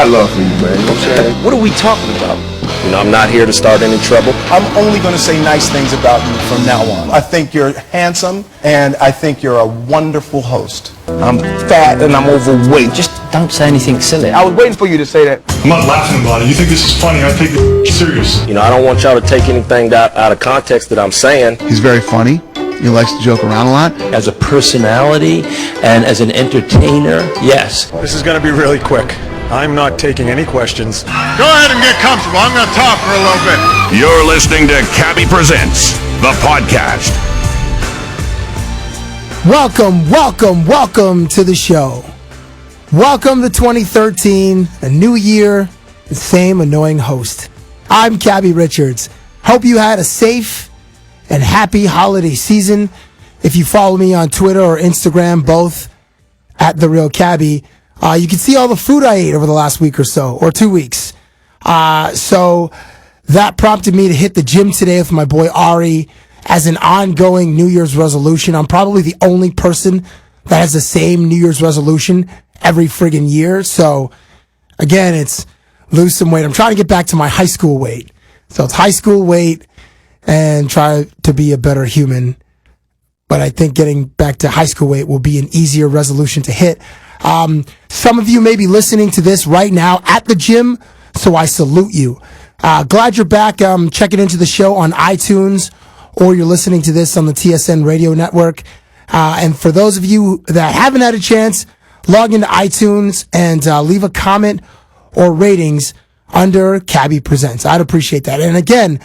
got love for you, man. You know what I'm saying? What are we talking about? You know, I'm not here to start any trouble. I'm only going to say nice things about you from now on. I think you're handsome, and I think you're a wonderful host. I'm fat and I'm overweight. Just don't say anything silly. I was waiting for you to say that. I'm not laughing about it. You think this is funny? I take it serious. You know, I don't want y'all to take anything out of context that I'm saying. He's very funny. He likes to joke around a lot. As a personality and as an entertainer, yes. This is going to be really quick. I'm not taking any questions. Go ahead and get comfortable. I'm going to talk for a little bit. You're listening to Cabbie Presents, the podcast. Welcome to the show. Welcome to 2013, a new year, the same annoying host. I'm Cabbie Richards. Hope you had a safe and happy holiday season. If you follow me on Twitter or Instagram, both at The Real Cabbie, you can see all the food I ate over the last week or so, or 2 weeks. So that prompted me to hit the gym today with my boy Ari as an ongoing New Year's resolution. I'm probably the only person that has the same New Year's resolution every friggin' year. So again, it's lose some weight. I'm trying to get back to my high school weight. So it's high school weight and try to be a better human. But I think getting back to high school weight will be an easier resolution to hit. Some of you may be listening to this right now at the gym, so I salute you. Glad you're back checking into the show on iTunes, or you're listening to this on the TSN radio network. And for those of you that haven't had a chance, log into iTunes and leave a comment or ratings under Cabbie Presents. I'd appreciate that. And again,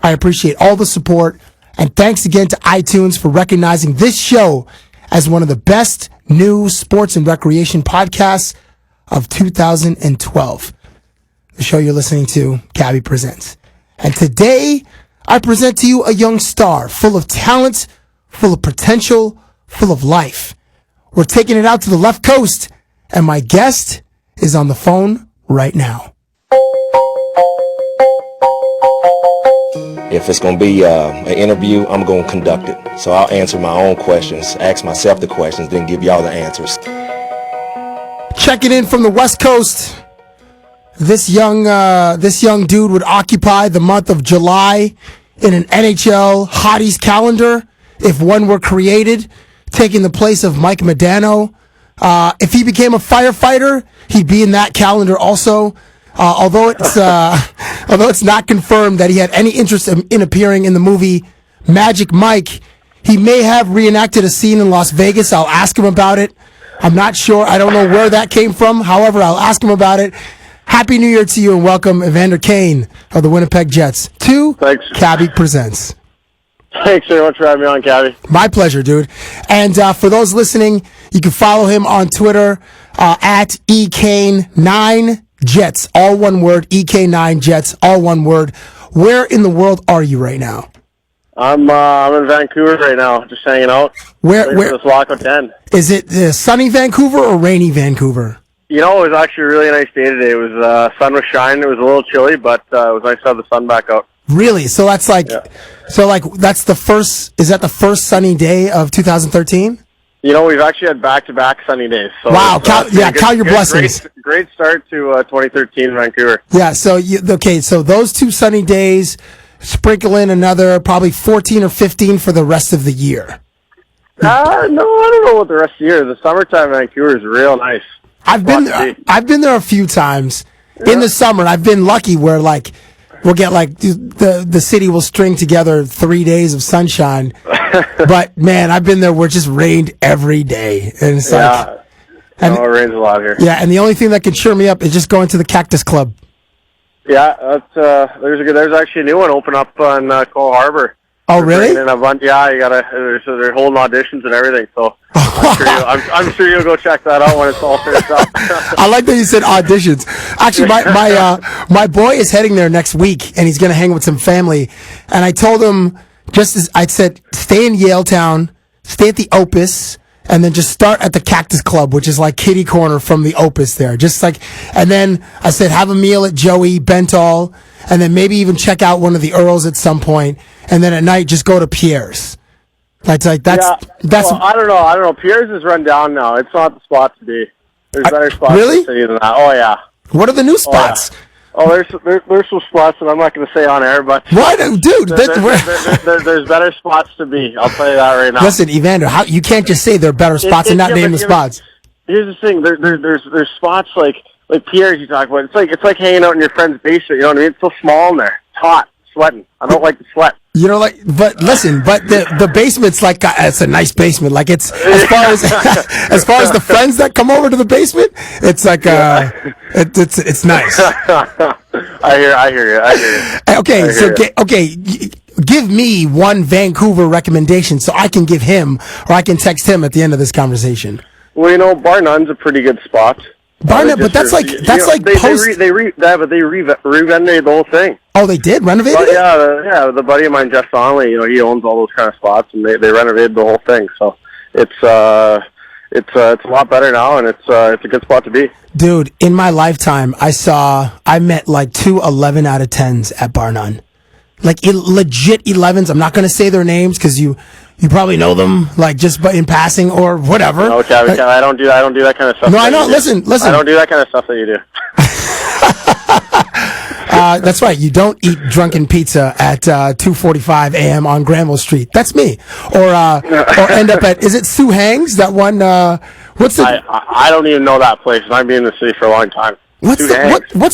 I appreciate all the support. And thanks again to iTunes for recognizing this show as one of the best new sports and recreation podcasts of 2012. The show you're listening to, Cabbie Presents. And today, I present to you a young star full of talent, full of potential, full of life. We're taking it out to the left coast, and my guest is on the phone right now. If it's going to be an interview, I'm going to conduct it. So I'll answer my own questions, ask myself the questions, then give y'all the answers. Checking in from the West Coast, this young dude would occupy the month of July in an NHL Hotties calendar if one were created, taking the place of Mike Modano. If he became a firefighter, he'd be in that calendar also. Although it's not confirmed that he had any interest in appearing in the movie Magic Mike, he may have reenacted a scene in Las Vegas. I'll ask him about it. I'm not sure. I don't know where that came from. However, I'll ask him about it. Happy New Year to you and welcome Evander Kane of the Winnipeg Jets to Cabbie Presents. Thanks very much for having me on, Cabbie. My pleasure, dude. And for those listening, you can follow him on Twitter at ekane9. Jets, all one word, EK9 Jets, all one word. Where in the world are you right now? I'm in Vancouver right now, just hanging out. Where this lockout 10. Is it sunny Vancouver or rainy Vancouver? You know, it was actually a really nice day today. It was sun was shining. It was a little chilly, but it was nice to have the sun back out. Really? So that's like, that's the first. Is that the first sunny day of 2013? You know, we've actually had back-to-back sunny days. So wow! Count your blessings. Great start to 2013 in Vancouver. Yeah. So so those 2 sunny days, sprinkle in another probably 14 or 15 for the rest of the year. No, I don't know about the rest of the year. The summertime in Vancouver is real nice. I've been there a few times in the summer. I've been lucky where we'll get the city will string together 3 days of sunshine. But man, I've been there where it just rained every day, and it's it rains a lot here. Yeah, and the only thing that can cheer me up is just going to the Cactus Club. Yeah, that's there's actually a new one open up on Cole Harbor. Oh, really? And they're holding auditions and everything. So I'm sure you'll go check that out when it's all finished up. I like that you said auditions. Actually, my boy is heading there next week, and he's going to hang with some family. And I told him I said, stay in Yaletown, stay at the Opus, and then just start at the Cactus Club, which is like kitty corner from the Opus there. And then I said, have a meal at Joey Bentall, and then maybe even check out one of the Earls at some point, and then at night just go to Pierre's. That's well, I don't know. Pierre's is run down now. It's not the spot to be. There's better spots really? in the city than that. Oh yeah. What are the new spots? There's some spots that I'm not going to say on air, but what, dude? There's better spots to be. I'll tell you that right now. Listen, Evander, you can't just say there are better spots and not name the spots. Here's the thing: there's spots like Pierre's you talk about. It's like hanging out in your friend's basement. You know what I mean? It's so small in there. It's hot, sweating. I don't like the sweat. You know, but listen, the basement's like it's a nice basement. Like it's as far as the friends that come over to the basement, it's like it's nice. I hear you. Okay, give me one Vancouver recommendation so I can give him or I can text him at the end of this conversation. Well, Bar None's a pretty good spot. Bar None, but that's like post. They renovated the whole thing. Oh, they did renovate it? Yeah. The buddy of mine, Jeff Donnelly, he owns all those kind of spots, and they renovated the whole thing. So it's a lot better now, and it's a good spot to be. Dude, in my lifetime, I met like 2 11 out of 10s at Bar None. Like legit 11s. I'm not going to say their names because you probably know them, like just in passing or whatever. No, Cabbie, I don't do that kind of stuff. No, I know. Listen. I don't do that kind of stuff that you do. That's right. You don't eat drunken pizza at 2:45 a.m. on Granville Street. That's me. Or end up at, is it Sue Hang's? That one. What's the? I don't even know that place, and I've been in the city for a long time. What's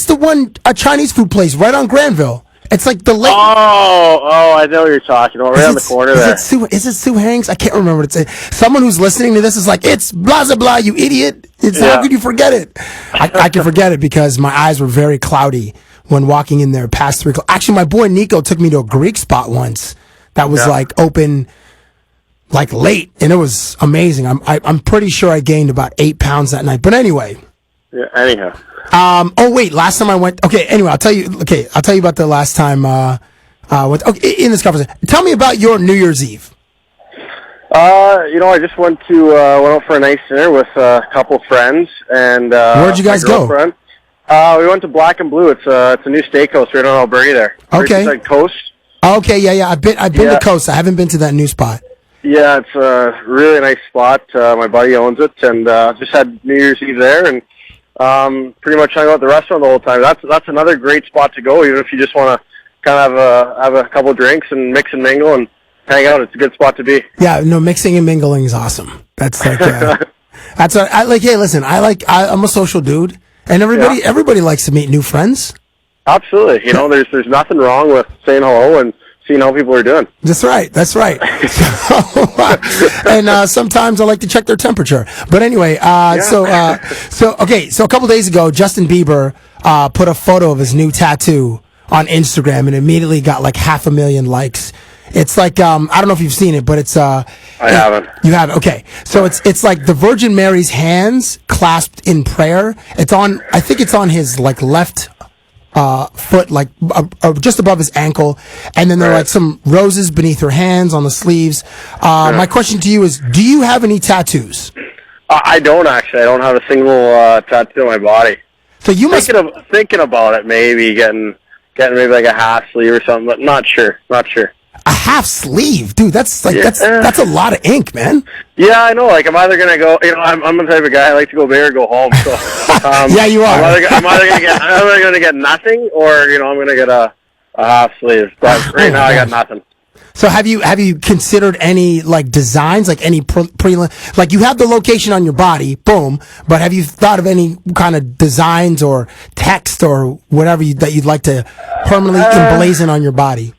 the one? A Chinese food place right on Granville. It's like the lake. Oh, I know what you're talking about. Right on the corner there. Is it Sue Hang's? I can't remember what it's. Someone who's listening to this is like, it's blah, blah, blah, you idiot. How could you forget it? I can forget it because my eyes were very cloudy when walking in there past 3 o'clock. Actually, my boy Nico took me to a Greek spot once that was like open like late, and it was amazing. I'm pretty sure I gained about 8 pounds that night. But anyway. Yeah, anyhow. Oh wait, last time I went. Okay, anyway, I'll tell you about the last time. In this conversation, tell me about your New Year's Eve. I just went out for a nice dinner with a couple friends, and where'd you guys go? We went to Black and Blue. It's a new steakhouse right on Alberta there. Okay. Like Coast. Okay, yeah. I've been to Coast. I haven't been to that new spot. Yeah, it's a really nice spot. My buddy owns it, and just had New Year's Eve there, and pretty much hung out at the restaurant the whole time. That's another great spot to go, even if you just want to kind of have a couple drinks and mix and mingle and hang out. It's a good spot to be. Yeah, no, mixing and mingling is awesome. That's like that's what I like. Hey, listen, I'm a social dude, and everybody likes to meet new friends. Absolutely, there's nothing wrong with saying hello and seeing how people are doing. That's right. And sometimes I like to check their temperature. But anyway, so a couple days ago, Justin Bieber put a photo of his new tattoo on Instagram and immediately got like 500,000 likes. It's like I don't know if you've seen it, but it's I haven't. You haven't? Okay. So it's like the Virgin Mary's hands clasped in prayer. I think it's on his like left foot, like just above his ankle, and then there are like some roses beneath her hands on the sleeves. My question to you is, do you have any tattoos? I don't actually. I don't have a single tattoo on my body. So you must thinking about it, maybe getting maybe like a half sleeve or something, but not sure. A half sleeve, dude. That's a lot of ink, man. Yeah, I know. Like I'm either gonna go. I'm the type of guy I like to go big or go home. So yeah, you are. I'm either gonna get nothing, or I'm gonna get a half sleeve. But right now I got nothing. So have you considered any like designs, like any like you have the location on your body, boom. But have you thought of any kind of designs or text or whatever that you'd like to permanently emblazon on your body?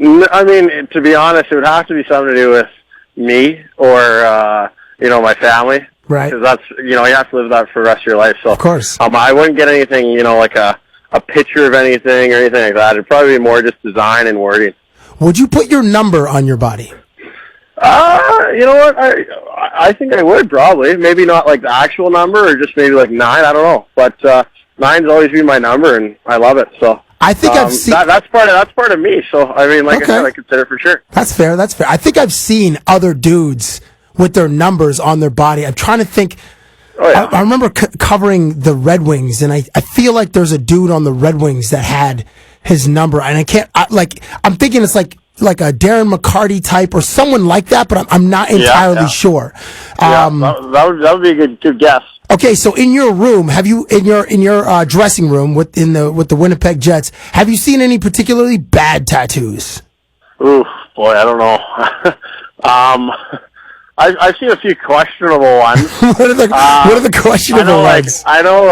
I mean, to be honest, it would have to be something to do with me or my family, right? Because that's you have to live that for the rest of your life. So of course, I wouldn't get anything like a picture of anything or anything like that. It'd probably be more just design and wording. Would you put your number on your body? You know what? I think I would probably. Maybe not like the actual number, or just maybe like 9. I don't know. But 9's always been my number, and I love it. So I think I've seen that's part of me. So I mean, like I said, I consider it for sure. That's fair. I think I've seen other dudes with their numbers on their body. I'm trying to think. Oh, yeah. I remember covering the Red Wings, and I feel like there's a dude on the Red Wings that had his number, and I'm thinking it's like a Darren McCarty type or someone like that, but I'm not entirely sure. That would be a good guess. Okay, so in your room, have you in your dressing room with the Winnipeg Jets, have you seen any particularly bad tattoos? Ooh, boy, I don't know. I've seen a few questionable ones. What are the questionable ones? I know,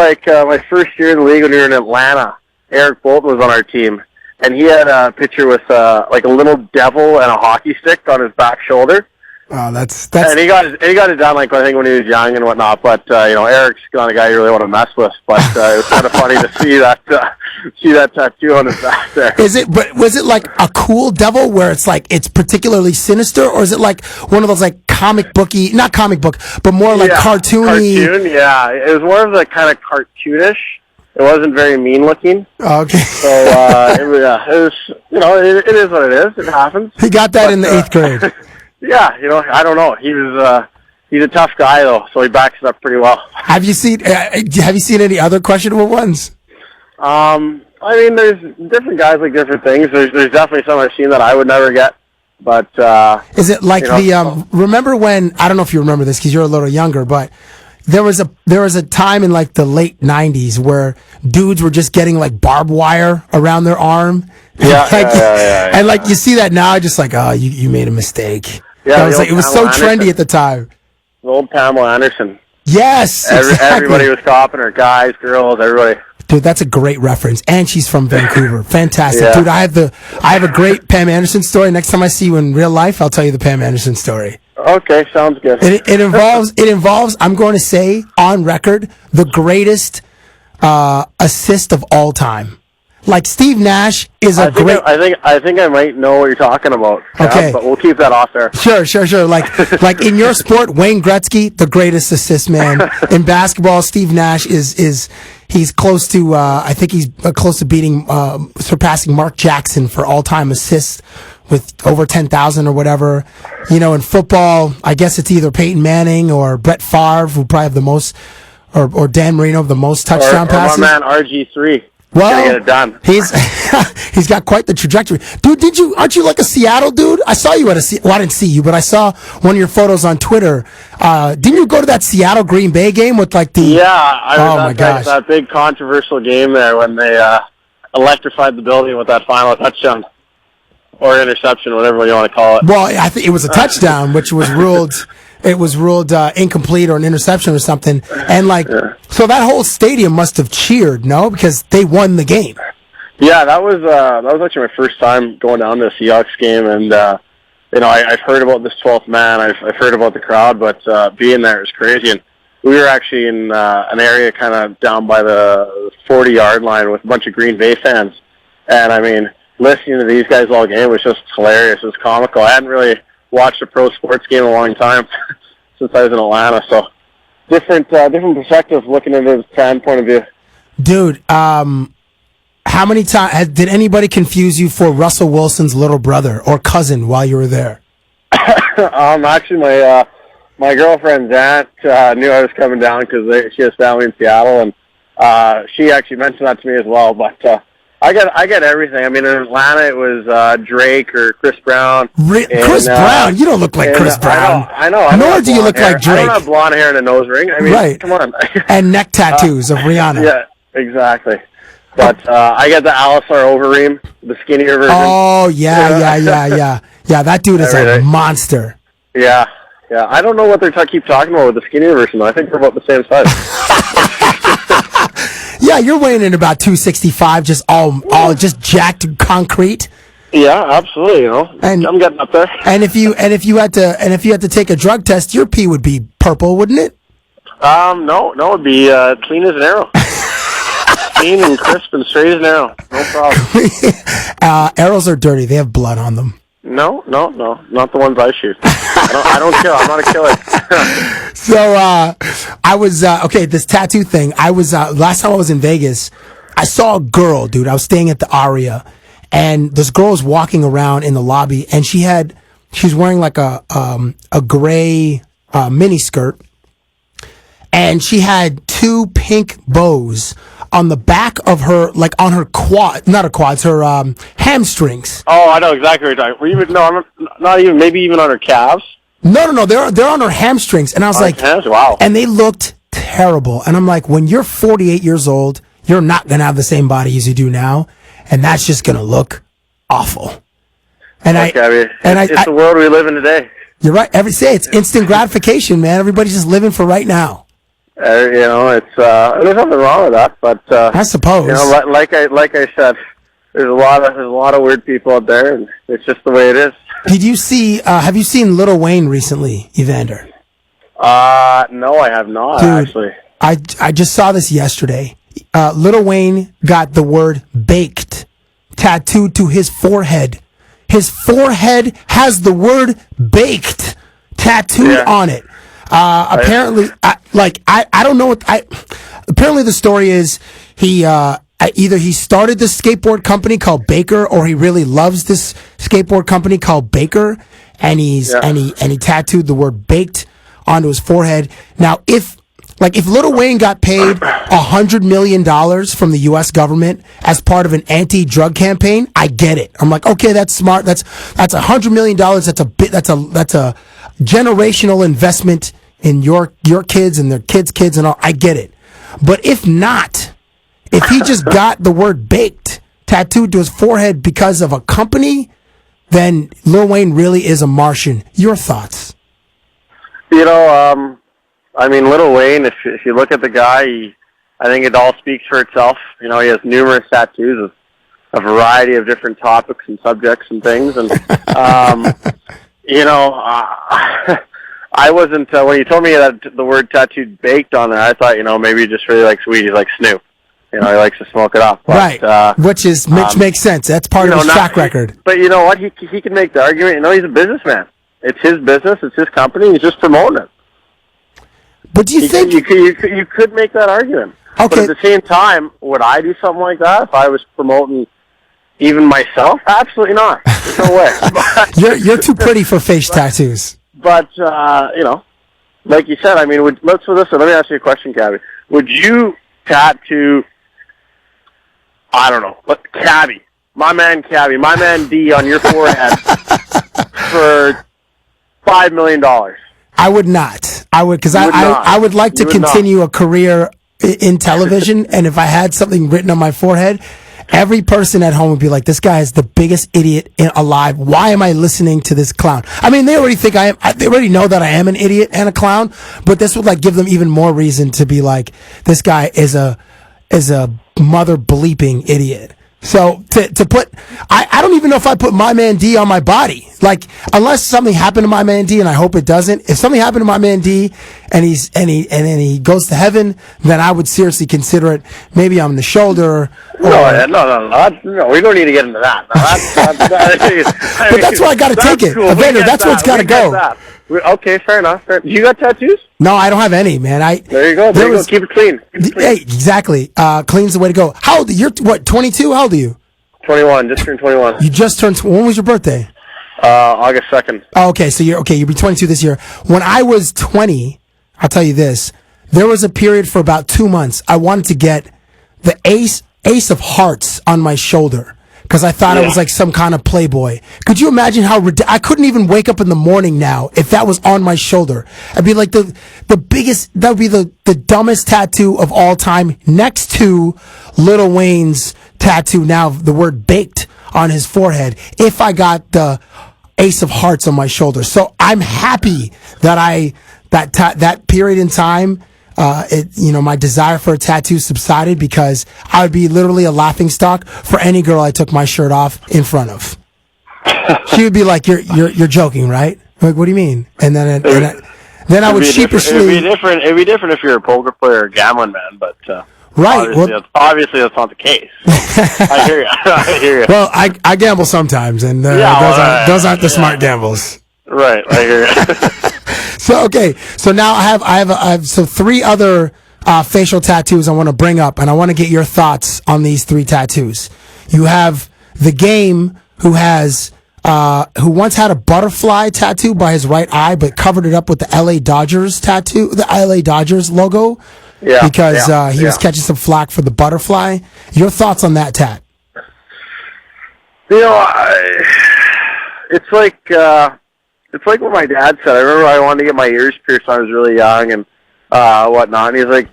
my first year in the league when we were in Atlanta, Eric Bolton was on our team, and he had a picture with a little devil and a hockey stick on his back shoulder. Oh, that's. And he got it done I think when he was young and whatnot. But Eric's not a guy you really want to mess with. But it was kind of funny to see that tattoo on his back there. Was it like a cool devil where it's like it's particularly sinister, or is it like one of those like not comic book, but more like cartoony? Cartoon, yeah. It was more of the kind of cartoonish. It wasn't very mean looking. Okay. So it was it is what it is. It happens. He got that in the 8th grade. Yeah, I don't know. He's a tough guy though, so he backs it up pretty well. Have you seen any other questionable ones? There's different guys like different things. There's definitely some I've seen that I would never get. But is it like remember when, I don't know if you remember this because you're a little younger, but there was a time in like the late 90s where dudes were just getting like barbed wire around their arm. Yeah. And like you see that now, just like, oh, you made a mistake. Yeah, it was so trendy at the time. The old Pamela Anderson. Yes, exactly. Everybody was copping her, guys, girls, everybody. Dude, that's a great reference, and she's from Vancouver. Fantastic, yeah. Dude. I have a great Pam Anderson story. Next time I see you in real life, I'll tell you the Pam Anderson story. Okay, sounds good. It involves. I'm going to say on record the greatest assist of all time. Like Steve Nash is I think I might know what you're talking about. Okay, but we'll keep that off there. Sure. Like in your sport, Wayne Gretzky, the greatest assist man in basketball. Steve Nash he's close to I think he's close to surpassing Mark Jackson for all-time assists with over 10,000 or whatever. In football, I guess it's either Peyton Manning or Brett Favre who probably have the most, or Dan Marino the most touchdown passes. Or my man RG3. Well, get it done. He's got quite the trajectory, dude. Aren't you like a Seattle dude? I saw you at well, I didn't see you, but I saw one of your photos on Twitter. Didn't you go to that Seattle Green Bay game with like the? Yeah, I was my gosh, that big controversial game there when they electrified the building with that final touchdown or interception, whatever you want to call it. Well, I think it was a touchdown, which was ruled. It was ruled incomplete or an interception or something. And so that whole stadium must have cheered, no? Because they won the game. Yeah, that was actually my first time going down to a Seahawks game, and I've heard about this 12th man. I've heard about the crowd, but being there is crazy. And we were actually in an area kind of down by the 40-yard line with a bunch of Green Bay fans, and listening to these guys all game was just hilarious. It was comical. I hadn't really watched a pro sports game in a long time since I was in Atlanta, so different perspective looking at it from a point of view. Dude, how many times did anybody confuse you for Russell Wilson's little brother or cousin while you were there? Actually, my girlfriend's aunt knew I was coming down because she has family in Seattle, and she actually mentioned that to me as well. But I get everything. In Atlanta, it was Drake or Chris Brown. Chris Brown? You don't look like Chris Brown. I know. Nor do you look like Drake. I don't have blonde hair and a nose ring. Right. Come on. And neck tattoos of Rihanna. Yeah, exactly. But I got the Alisar Overeem, the skinnier version. Oh, yeah. Yeah, that dude is a monster. Yeah. I don't know what they keep talking about with the skinnier version, though. I think they're about the same size. Yeah, you're weighing in about 265, just just jacked concrete. Yeah, absolutely. And I'm getting up there. And if you had to take a drug test, your pee would be purple, wouldn't it? No, it'd be clean as an arrow. Clean and crisp and straight as an arrow. No problem. Arrows are dirty. They have blood on them. No, not the ones I shoot. I don't kill. I'm not a killer. So I was this tattoo thing. I was last time I was in Vegas. I saw a girl, dude. I was staying at the Aria, and this girl was walking around in the lobby, and she's wearing like a gray mini skirt, and she had two pink bows on the back of her, like on her her hamstrings. Oh, I know exactly what you're talking about. Not even, maybe even on her calves. No, they're on her hamstrings. And I was like, wow. And they looked terrible. And I'm like, when you're 48 years old, you're not going to have the same body as you do now. And that's just going to look awful. And it's the world we live in today. You're right. It's instant gratification, man. Everybody's just living for right now. It's there's nothing wrong with that, but I suppose, like I said, there's a lot of weird people out there, and it's just the way it is. Did you see? Have you seen Lil Wayne recently, Evander? No, I have not. Dude, actually. I just saw this yesterday. Lil Wayne got the word "baked" tattooed to his forehead. His forehead has the word "baked" tattooed on it. Apparently, I don't know what apparently the story is either he started this skateboard company called Baker, or he really loves this skateboard company called Baker, and he tattooed the word "baked" onto his forehead. Now, if Lil Wayne got paid $100 million from the U.S. government as part of an anti-drug campaign, I get it. I'm like, okay, that's smart. That's $100 million. That's a generational investment in your kids and their kids' and all. I get it. But if not, if he just got the word "baked" tattooed to his forehead because of a company, then Lil Wayne really is a Martian. Your thoughts? Lil Wayne, if you look at the guy, I think it all speaks for itself. He has numerous tattoos of a variety of different topics and subjects and things. And, I wasn't, when you told me that the word tattooed "baked" on there, I thought, maybe he just really likes weed. He's like Snoop. He likes to smoke it up. But, right. Which makes sense. That's part of his track record. But you know what? He can make the argument. He's a businessman. It's his business. It's his company. He's just promoting it. But do you think you could make that argument? Okay. But at the same time, would I do something like that if I was promoting even myself? Absolutely not. There's no way. You're too pretty for face tattoos. But like you said, let me ask you a question, Cabbie. Would you tattoo? I don't know. But Cabbie, my man D on your forehead for $5 million. I would not. I would, because I would like to continue a career in television, and if I had something written on my forehead, every person at home would be like, "This guy is the biggest idiot alive. Why am I listening to this clown?" They already think they already know that I am an idiot and a clown, but this would give them even more reason to be like, "This guy is a mother bleeping idiot." So to put, I don't even know if I put my man D on my body. Unless something happened to my man D, and I hope it doesn't. If something happened to my man D, and he goes to heaven, then I would seriously consider it. Maybe on the shoulder. No. We don't need to get into that. But that's why I got to take it, cool. Evander. That's where it's got to go. Okay, fair enough. You got tattoos? No, I don't have any, man. There you go. Keep it clean. Hey, exactly. Clean's the way to go. How old? You're what? 22? How old are you? 21. Just turned 21. You just turned. When was your birthday? August 2nd. Oh, okay. So you'll be 22 this year. When I was 20, I'll tell you this. There was a period for about 2 months. I wanted to get the ace of hearts on my shoulder, because I thought I was like some kind of playboy. Could you imagine how I couldn't even wake up in the morning now if that was on my shoulder? I'd be like the biggest, that would be the dumbest tattoo of all time, next to Lil Wayne's tattoo now, the word "baked" on his forehead, if I got the ace of hearts on my shoulder. So I'm happy that that period in time, my desire for a tattoo subsided, because I would be literally a laughingstock for any girl I took my shirt off in front of. She would be like, "You're joking, right?" I'm like, "What do you mean?" And then I would sheepishly. It'd be different if you're a poker player or a gambling man, but right. Obviously that's not the case. I hear you. Well, I gamble sometimes, and those aren't the smart gambles. Right, I hear you. So okay, so now I have 3 other facial tattoos I want to bring up, and I want to get your thoughts on these 3 tattoos. You have The Game, who once had a butterfly tattoo by his right eye, but covered it up with the LA Dodgers tattoo, the LA Dodgers logo, because he was catching some flack for the butterfly. Your thoughts on that tat? It's like what my dad said. I remember I wanted to get my ears pierced when I was really young, and whatnot. And he's like,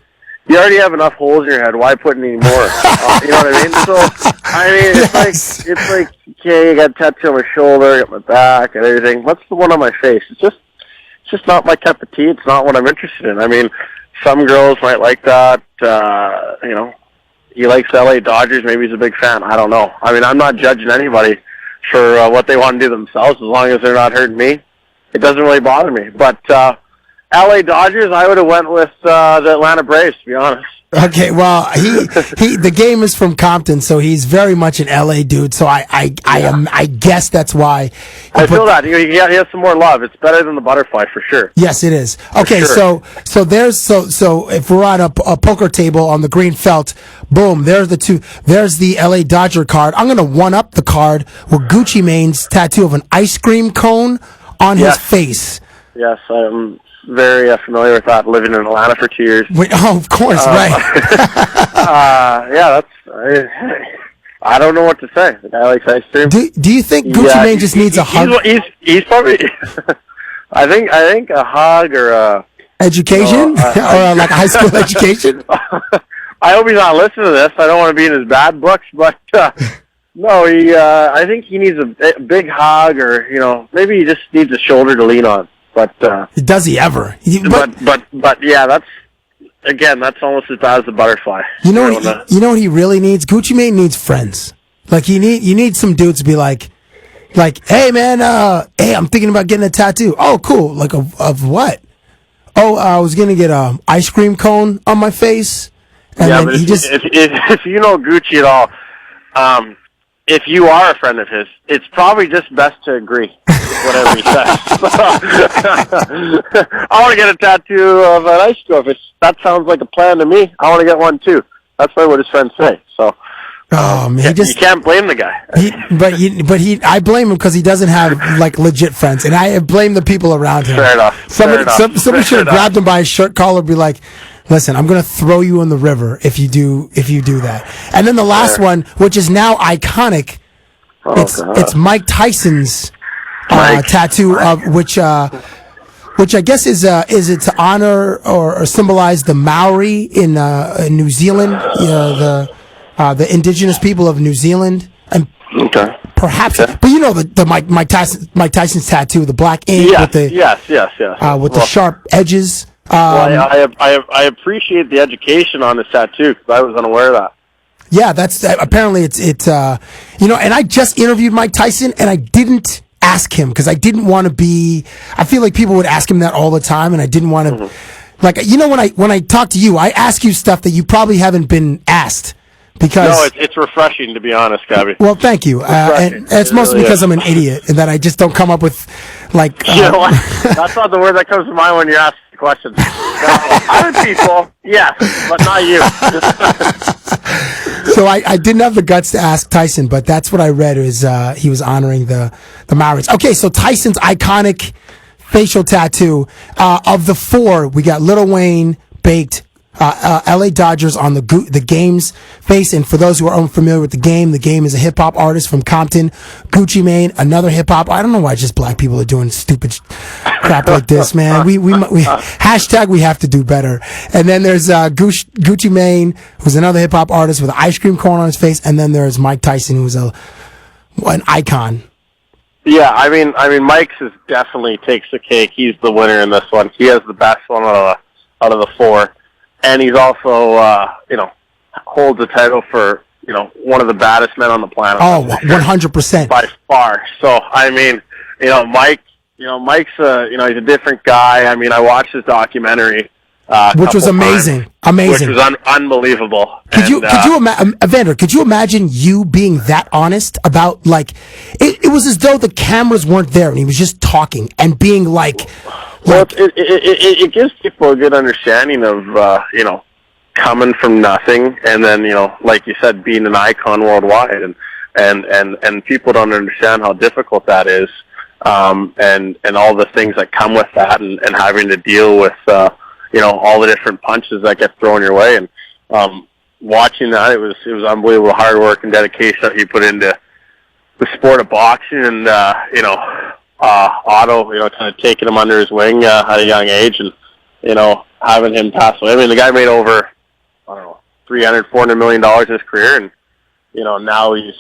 you already have enough holes in your head. Why put any more? You know what I mean? So, I mean, it's like, okay, you got a tattoo on my shoulder, got my back, and everything. What's the one on my face? It's just not my cup of tea. It's not what I'm interested in. I mean, some girls might like that. You know, he likes LA Dodgers. Maybe he's a big fan. I don't know. I mean, I'm not judging anybody for what they want to do themselves, as long as they're not hurting me. It doesn't really bother me. But LA Dodgers, I would have went with the Atlanta Braves, to be honest. Okay, well, the game is from Compton, so he's very much an LA dude. So I guess that's why. I feel that he has some more love. It's better than the butterfly for sure. Yes, it is. Okay, sure. so if we're on a poker table on the green felt, boom, there's the two. There's the LA Dodger card. I'm gonna one up the card with Gucci Mane's tattoo of an ice cream cone on his face. Yes, I'm very familiar with that, living in Atlanta for 2 years. Wait, oh, of course, right. Yeah, I don't know what to say. The guy likes ice cream. Do you think Gucci Mane just needs a hug? He's probably, I think a hug or a... Education? Or like a high school education? I hope he's not listening to this. I don't want to be in his bad books, but no, I think he needs a big hug, or, you know, maybe he just needs a shoulder to lean on. But does he ever? But yeah, that's almost as bad as the butterfly. You know what he really needs? Gucci Mane needs friends. Like you need some dudes to be like, hey man, hey, I'm thinking about getting a tattoo. Oh, cool. Like of what? Oh, I was gonna get a ice cream cone on my face. And yeah, then but he if you know Gucci at all, if you are a friend of his, it's probably just best to agree. Whatever he says. I want to get a tattoo of an ice cream. That sounds like a plan to me. I want to get one too. That's probably what his friends say. So, man, you can't blame the guy. I blame him because he doesn't have like legit friends, and I blame the people around him. Fair enough. Somebody should have grabbed him by his shirt collar and be like, listen, I'm going to throw you in the river if you do that. And then the last one, which is now iconic, it's Mike Tyson's tattoo of which I guess is it to honor or symbolize the Maori in New Zealand, the indigenous people of New Zealand, and perhaps, but you know the Mike Tyson's tattoo, the black ink with the with the sharp edges. I appreciate the education on this tattoo because I was unaware of that. Yeah, that's apparently it's you know, and I just interviewed Mike Tyson and I didn't ask him because I didn't want to be. I feel like people would ask him that all the time, and I didn't want to. Like, you know, when I talk to you, I ask you stuff that you probably haven't been asked. Because it's refreshing, to be honest, Cabbie. Well, thank you, and it's mostly because I'm an idiot and that I just don't come up with like. You know what? That's not the word that comes to mind when you ask questions. Other people, yes, but not you. So I didn't have the guts to ask Tyson, but that's what I read is he was honoring the Maoris. Okay, so Tyson's iconic facial tattoo of the four, we got Lil Wayne baked. LA Dodgers on the game's face, and for those who are unfamiliar with the game is a hip hop artist from Compton. Gucci Mane, another hip hop. I don't know why just black people are doing stupid crap like this, man. We hashtag we have to do better. And then there's Gucci Mane, who's another hip hop artist with an ice cream cone on his face, and then there's Mike Tyson, who's an icon. Yeah, I mean, Mike's definitely takes the cake. He's the winner in this one. He has the best one out of the four. And he's also, holds the title for, one of the baddest men on the planet. Oh, 100%. By far. So, I mean, Mike's, he's a different guy. I mean, I watched his documentary. Which was amazing. Amazing. Which was unbelievable. Evander, could you imagine you being that honest about, like, it was as though the cameras weren't there and he was just talking and being like... Well, it gives people a good understanding of, coming from nothing and then, like you said, being an icon worldwide. And people don't understand how difficult that is, and all the things that come with that and having to deal with, all the different punches that get thrown your way. And watching that, it was unbelievable hard work and dedication that he put into the sport of boxing and, Otto, kind of taking him under his wing at a young age, and having him pass away. I mean, the guy made over, I don't know, $300-400 million in his career, and now he's,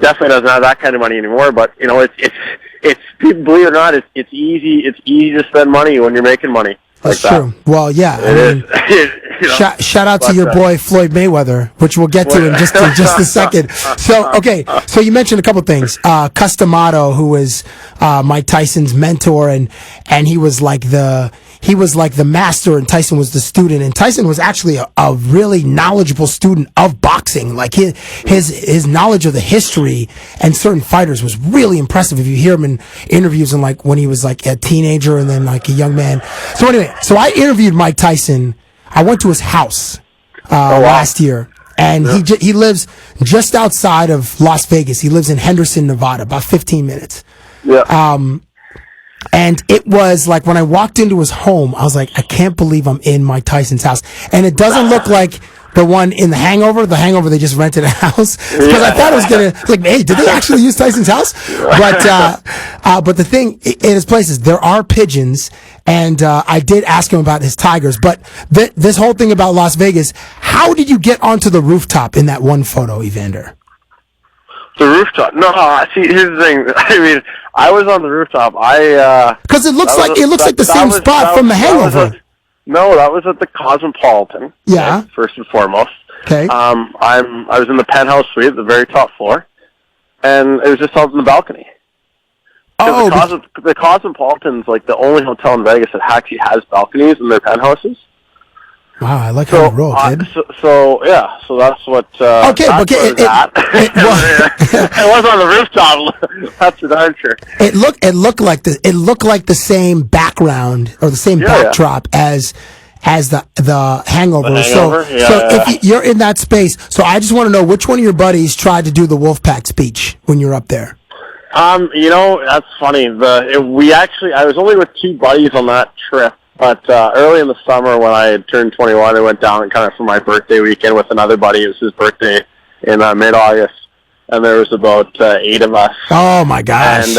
definitely doesn't have that kind of money anymore. But it's believe it or not, it's easy to spend money when you're making money. That's like true. That. Well, yeah. Shout out to your boy Floyd Mayweather, which we'll get to in just a second. So, okay. So you mentioned a couple things. Customato, who was Mike Tyson's mentor, and he was like the master, and Tyson was the student. And Tyson was actually a really knowledgeable student of boxing. Like his knowledge of the history and certain fighters was really impressive. If you hear him in interviews, and like when he was like a teenager and then like a young man. So anyway, so I interviewed Mike Tyson. I went to his house last year, and he lives just outside of Las Vegas. He lives in Henderson, Nevada, about 15 minutes. Yeah. And it was like when I walked into his home, I was like, I can't believe I'm in Mike Tyson's house. And it doesn't look like the one in The Hangover. The Hangover, they just rented a house. Because I thought it was like, hey, did they actually use Tyson's house? But the thing in his place is there are pigeons, and I did ask him about his tigers. But this whole thing about Las Vegas, how did you get onto the rooftop in that one photo, Evander? The rooftop? No, see, here's the thing. I mean, I was on the rooftop. Because it looks like the same spot from The Hangover. No, that was at the Cosmopolitan. Yeah. Okay, first and foremost. Okay. I was in the penthouse suite at the very top floor, and it was just out on the balcony. Oh, the Cosmopolitan's like the only hotel in Vegas that actually has balconies in their penthouses. Wow, I like how you roll, kid. So that's what. Okay, but it was on the rooftop. That's for darn sure. It looked like the same background or the same backdrop as the Hangover. So if you're in that space, so I just want to know which one of your buddies tried to do the Wolfpack speech when you're up there. That's funny. I was only with two buddies on that trip. But early in the summer, when I had turned 21, I went down kind of for my birthday weekend with another buddy. It was his birthday in mid-August, and there was about 8 of us. Oh my gosh! And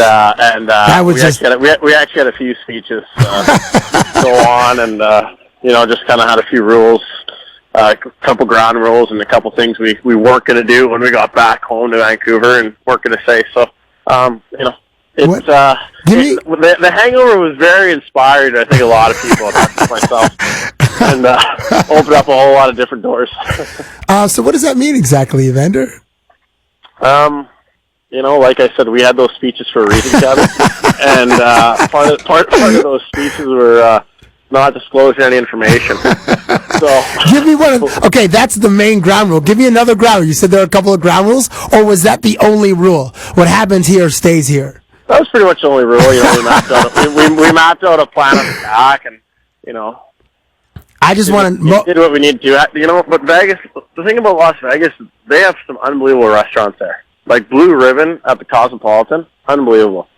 that was we actually had a few speeches go on, and just kind of had a few rules, a couple ground rules, and a couple things we weren't going to do when we got back home to Vancouver, and weren't going to say. So, it's the Hangover was very inspired. I think a lot of people, not myself, and opened up a whole lot of different doors. So what does that mean exactly, Evander? Like I said, we had those speeches for a reason, Cabbie, and part of those speeches were not disclosing any information. So give me one. Okay, that's the main ground rule. Give me another ground rule. You said there are a couple of ground rules, or was that the only rule? What happens here stays here. That was pretty much the only rule. We mapped out a plan of attack, and I just want to did what we need to do. But Vegas, the thing about Las Vegas, they have some unbelievable restaurants there. Like Blue Ribbon at the Cosmopolitan, unbelievable.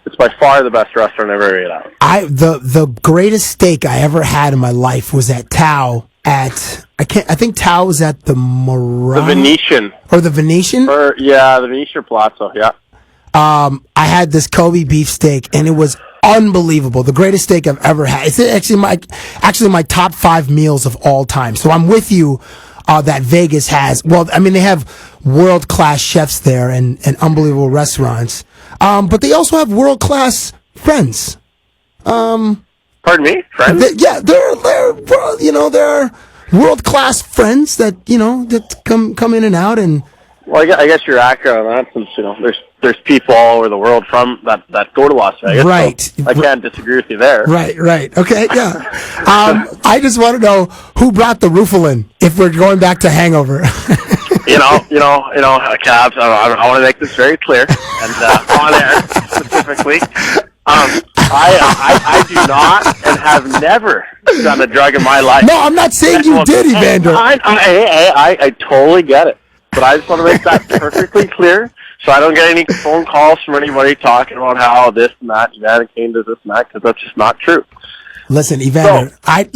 It's by far the best restaurant I've ever ate at. The greatest steak I ever had in my life was at Tao. I think Tao was at the The Venetian. Or the Venetian? The Venetian Palazzo. Yeah. I had this Kobe beef steak, and it was unbelievable. The greatest steak I've ever had. It's actually my top 5 meals of all time. So I'm with you that Vegas has. Well, I mean, they have world-class chefs there and unbelievable restaurants. But they also have world-class friends. Pardon me? Friends? They're world-class friends that come in and out and. Well, I guess you're accurate on that, since there's people all over the world from that go to Las Vegas. Right. So I can't disagree with you there. Right. Okay, yeah. I just want to know who brought the Roofalin if we're going back to Hangover. Cabs. I want to make this very clear, and on air specifically. I do not and have never done a drug in my life. No, I'm not saying you did, Evander. I totally get it. But I just want to make that perfectly clear, so I don't get any phone calls from anybody talking about how this and that, Evander Kane does this and that, because that's just not true. Listen, Evander, I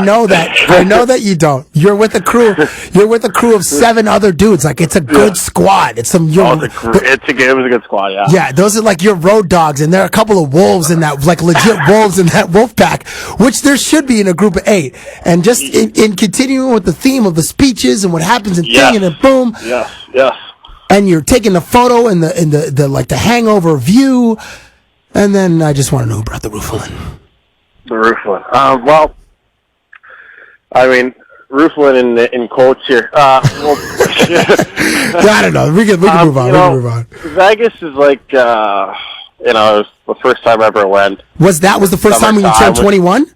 know that you don't. You're with a crew. You're with a crew of 7 other dudes. Like, it's a good squad. It's some. It was a good squad. Yeah. Yeah, those are like your road dogs, and there are a couple of wolves in that, like legit wolves in that wolf pack, which there should be in a group of 8. And just in continuing with the theme of the speeches and what happens in thing, and then boom. Yes. And you're taking the photo in the like the hangover view, and then I just want to know who brought the rooflin. The rooflin. Well, I mean, rooflin in quotes here. I don't know. We can move on. We can move on. Vegas is like, it was the first time I ever went. Was the first time when you turned 21?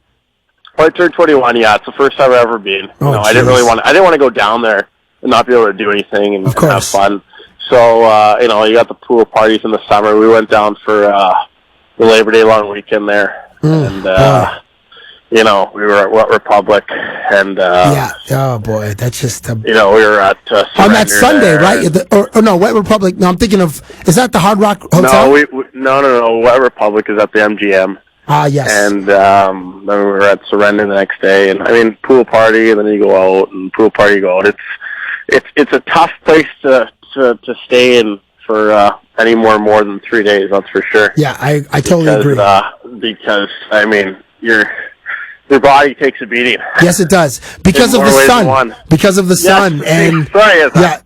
I turned 21. Yeah, it's the first time I've ever been. I didn't want to go down there and not be able to do anything and have fun. So, you got the pool parties in the summer. We went down for the Labor Day long weekend there. And, we were at Wet Republic. And, oh boy, that's just, we were at, on that Sunday, right? No, Wet Republic. No, I'm thinking of, is that the Hard Rock Hotel? No. Wet Republic is at the MGM. Yes. And, then we were at Surrender the next day. And, I mean, pool party, and then you go out, and pool party, you go out. It's a tough place to stay in for any more than 3 days, that's for sure. Yeah, I totally agree. Because I mean, your body takes a beating. Yes, it does, because of the sun. Because of the sun, and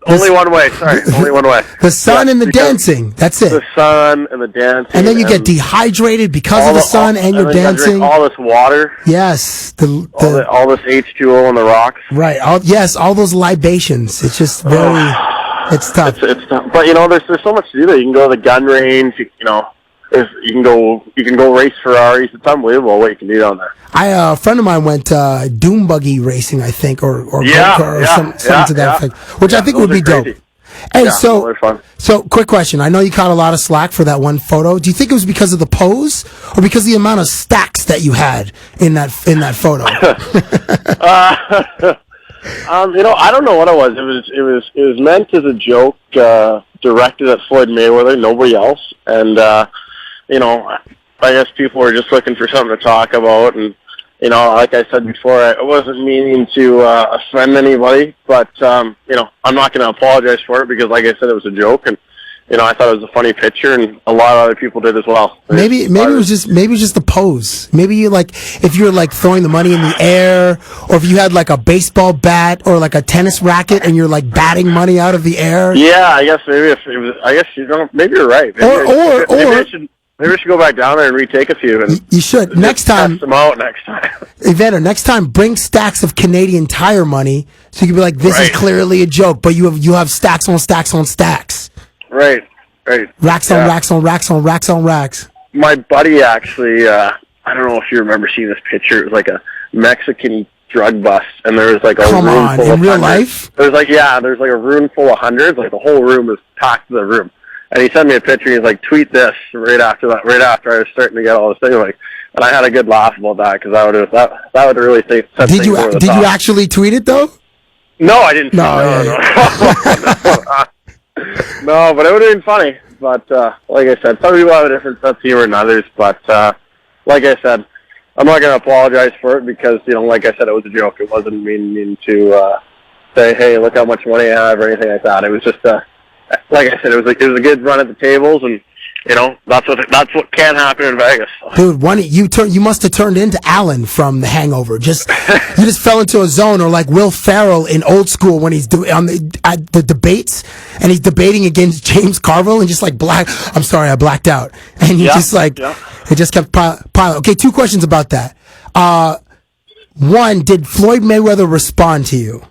only one way. Sorry, only one way. The sun and the dancing. That's it. The sun and the dancing, and then you get dehydrated because of the sun and your dancing. You all this water. Yes, all this H2O on the rocks. Right. All those libations. It's just very. It's tough. It's tough. But there's so much to do there. You can go to the gun range. You can go race Ferraris. It's unbelievable what you can do down there. A friend of mine went doom buggy racing, I think, or something to that effect, which I think would be dope. Hey, so quick question. I know you caught a lot of slack for that one photo. Do you think it was because of the pose or because of the amount of stacks that you had in that photo? I don't know what it was. It was meant as a joke, directed at Floyd Mayweather, nobody else. And I guess people were just looking for something to talk about. And like I said before, I wasn't meaning to offend anybody, but I'm not going to apologize for it because, like I said, it was a joke, and I thought it was a funny picture, and a lot of other people did as well. Maybe it was just the pose. Maybe you if you're throwing the money in the air, or if you had a baseball bat or a tennis racket, and you're batting money out of the air. Yeah, I guess maybe if it was. I guess maybe you're right. Maybe we should go back down there and retake a few. And you should next time. Test them out next time. Evander, next time bring stacks of Canadian Tire money, so you can be like, this is clearly a joke, but you have stacks on stacks on stacks. Right. Racks on racks on racks on racks on racks. My buddy actually, I don't know if you remember seeing this picture. It was like a Mexican drug bust, and there was a Come room on, full in of real hundreds. life? There's a room full of hundreds. The whole room was packed to the room. And he sent me a picture. He's like, tweet this right after I was starting to get all this thing. And I had a good laugh about that because that would really set things over the top. Did you actually tweet it though? No, I didn't. No, no, but it would have been funny. But like I said, some people have a different sense of humor than others. But like I said, I'm not going to apologize for it because like I said, it was a joke. It wasn't meaning to say, hey, look how much money I have or anything like that. It was just like I said, it was a good run at the tables, and that's what can happen in Vegas. Dude, you must have turned into Alan from The Hangover. You just fell into a zone, or like Will Ferrell in Old School when he's at the debates and he's debating against James Carville and just I'm sorry, I blacked out, and it just kept piling. Okay, 2 questions about that. One, did Floyd Mayweather respond to you?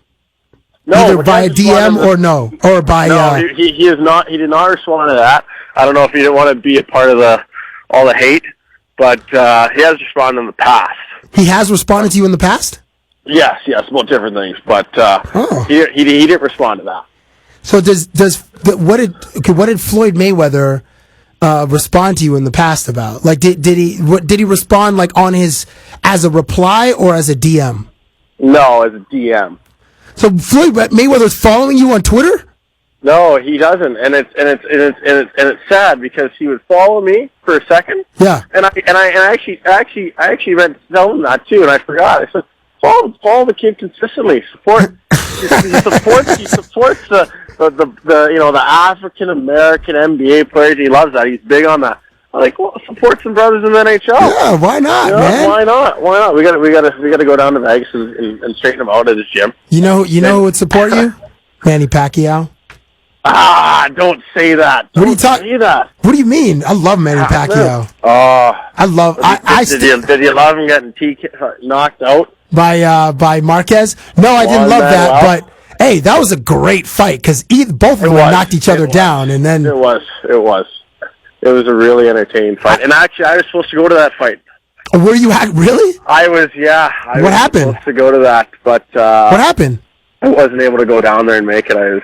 No, either via DM or no, or by. No, he is not. He did not respond to that. I don't know if he didn't want to be a part of all the hate, but he has responded in the past. He has responded to you in the past? Yes, about different things, but he didn't respond to that. So what did Floyd Mayweather respond to you in the past about? Did he respond as a reply or as a DM? No, as a DM. So Floyd Mayweather's following you on Twitter? No, he doesn't, and it's sad because he would follow me for a second. Yeah. And I actually meant to tell him that too, and I forgot. I said, follow the kid consistently. He supports the African American NBA players. He loves that. He's big on that. I'm like, well, support some brothers in the NHL. Yeah, why not, man? Why not? We got to go down to Vegas and straighten him out at his gym. You know who would support you? Manny Pacquiao. Don't say that. What do you mean? I love Manny Pacquiao. Did you love him getting knocked out by Marquez? No, I didn't love that, but hey, that was a great fight because both of them knocked each other down, and then it was a really entertaining fight. And actually, I was supposed to go to that fight. Were you really? I was. Yeah. What happened? Supposed to go to that, but what happened? I wasn't able to go down there and make it. I was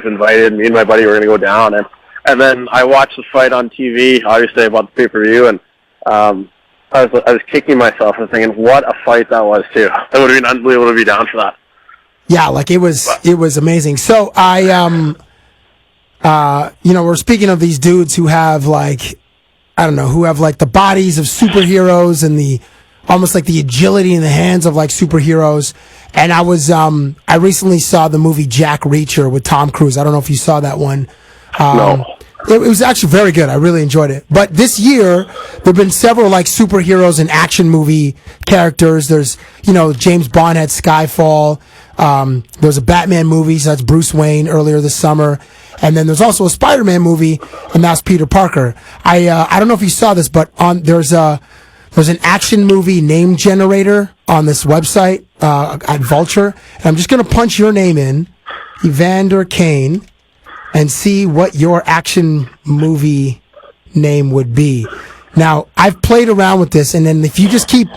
invited. Me and my buddy were going to go down, and then I watched the fight on TV. Obviously, I bought the pay-per-view, and I was kicking myself and thinking, what a fight that was too. It would have been unbelievable to be down for that. Yeah, like it was amazing. So we're speaking of these dudes who have who have the bodies of superheroes and almost like the agility in the hands of like superheroes. And I recently saw the movie Jack Reacher with Tom Cruise. I don't know if you saw that one. No. It was actually very good. I really enjoyed it. But this year, there have been several like superheroes and action movie characters. There's, James Bond had Skyfall. There was a Batman movie, so that's Bruce Wayne earlier this summer. And then there's also a Spider-Man movie, and that's Peter Parker. I don't know if you saw this, but there's an action movie name generator on this website at Vulture. And I'm just going to punch your name in, Evander Kane, and see what your action movie name would be. Now, I've played around with this, and then if you just keep